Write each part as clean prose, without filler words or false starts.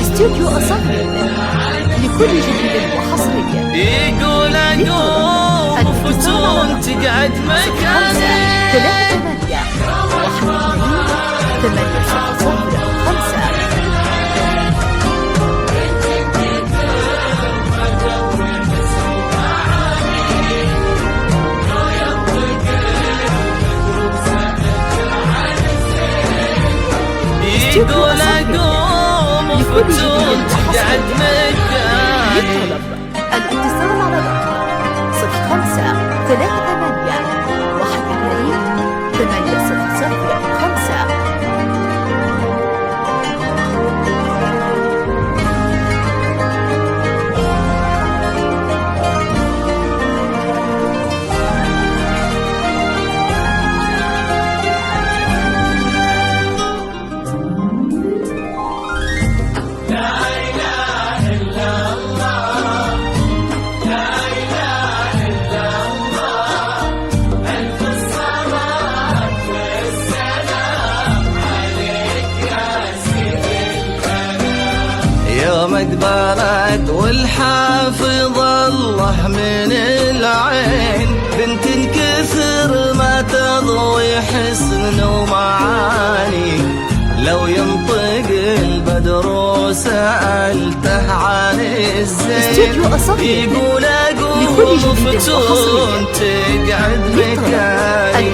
استوديو أصالة لكل جديد وحصري. يقول أقوم وفتون تقعد مكاني 3 يقول أقوم وفتون تقعد مكاني. الاتصال على رقم 05 38 12 800 5. يومك بارد والحافظ الله من العين، بنت كثر ما تضوي حسن ومعاني. لو ينطق البدر وسألته عن الزين يقول أقوم فتون تقعد مكاني.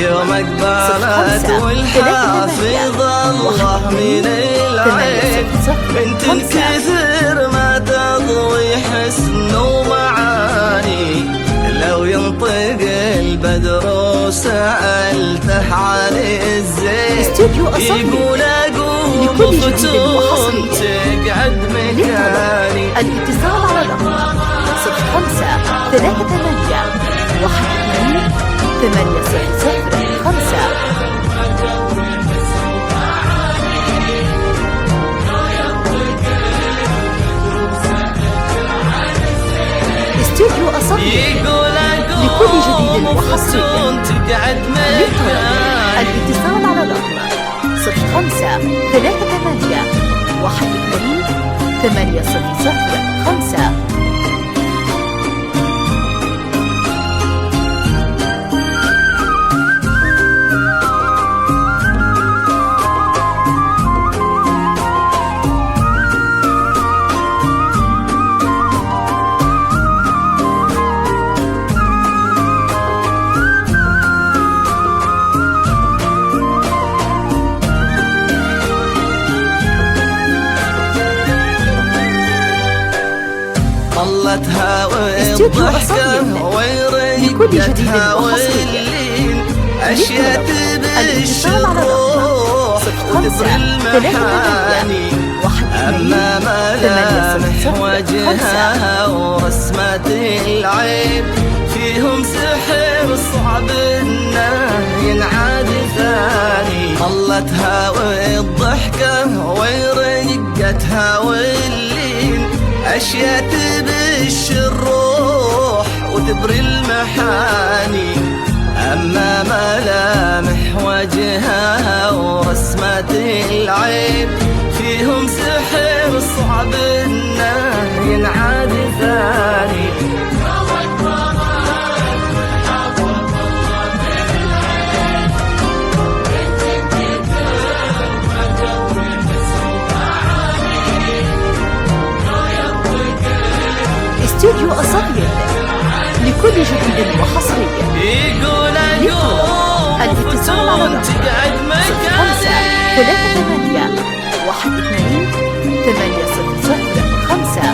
يومك بارد والحافظ الله من العين، بنت كثر ما تضوي حسن ومعاني. لو ينطق البدر وسألته عن الزين يقول أقوم فتون تقعد مكاني. الاتصال على رقم 05 38 12 800 5. استوديو أصالة لكل جديد وحصري. تقعد مكاني. الاتصال على رقم 05 38 12 800 5. طلتها والضحكة ويرقتها واللين، أشياء تبش الروح وتبر المحاني. أما ملامح وجهها ورسمة العين فيهم سحر صعب إنه ينعاد ثاني. طلتها والضحكة ويرقتها واللين، أشياء تبش الروح وتبري المحاني. أما ملامح وجهها ورسمة العين فيهم سحر صعب إنه ينعاد ثاني. استوديو أصالة لكل جديد وحصري. يقول أقوم الاتصال على فتون تقعد 5 3 8 1 2 8 0 0 5.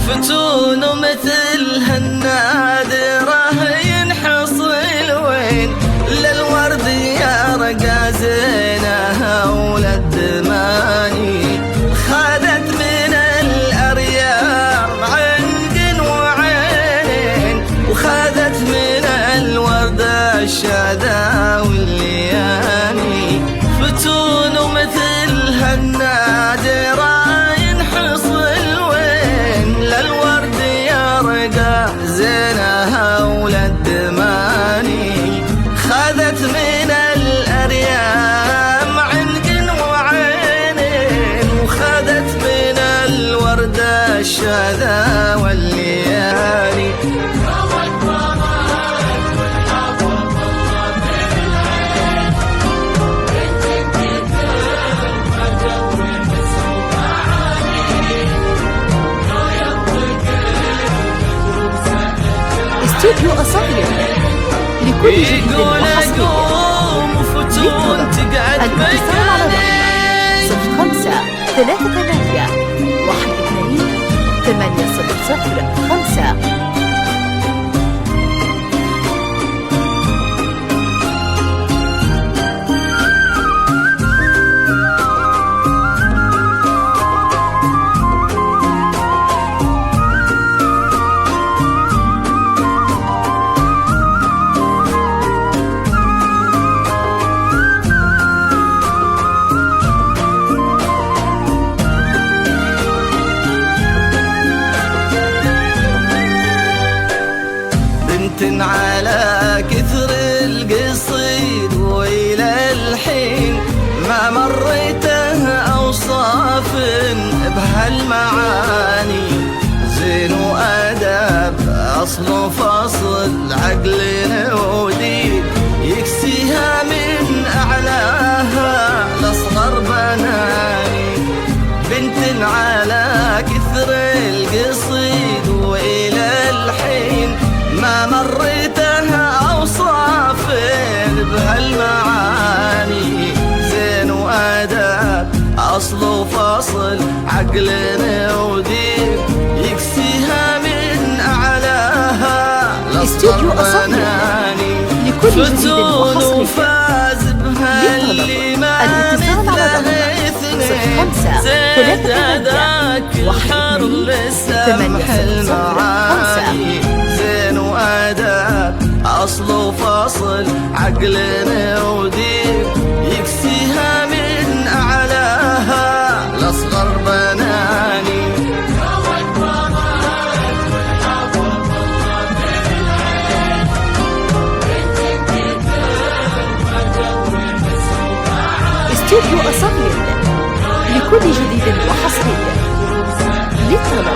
فتون مثلها النادرة ينحصل وين للورد يا رقا زينها وللدماني. خذت من الأريام عنق وعين وخذت من الورد الشذا واللياني. فتون مثلها النادرة زينها وللدماني. خذت من الأريام عنق وعينين وخذت من الورد الشذا والليالي. استوديو أصالة لكل جديد وحصري. فتون تقعد الاتصال على 05 3 8 1 2 8 0 0 5. على كثر القصيد وإلى الحين ما مريته أوصاف بهالمعاني. زين وأدب أصل فصل عقل ودين يكسيها من أعلاها لأصغر بناني. بنت على كثر القصيد وإلى الحين ما مريتها أوصاف بهالمعاني. زين وأدب أصل فصل عقل ودين يكسيها من أعلاها استوديو بناني. فتون وفاز بها اللي ما مثله اثنين. زين هذاك الحر لسمح المعاني. زين وأدب أصل فصل عقل ودين يكسيها من أعلاها لأصغر بناني. استوديو أصالة لكل جديد وحصري. للطلب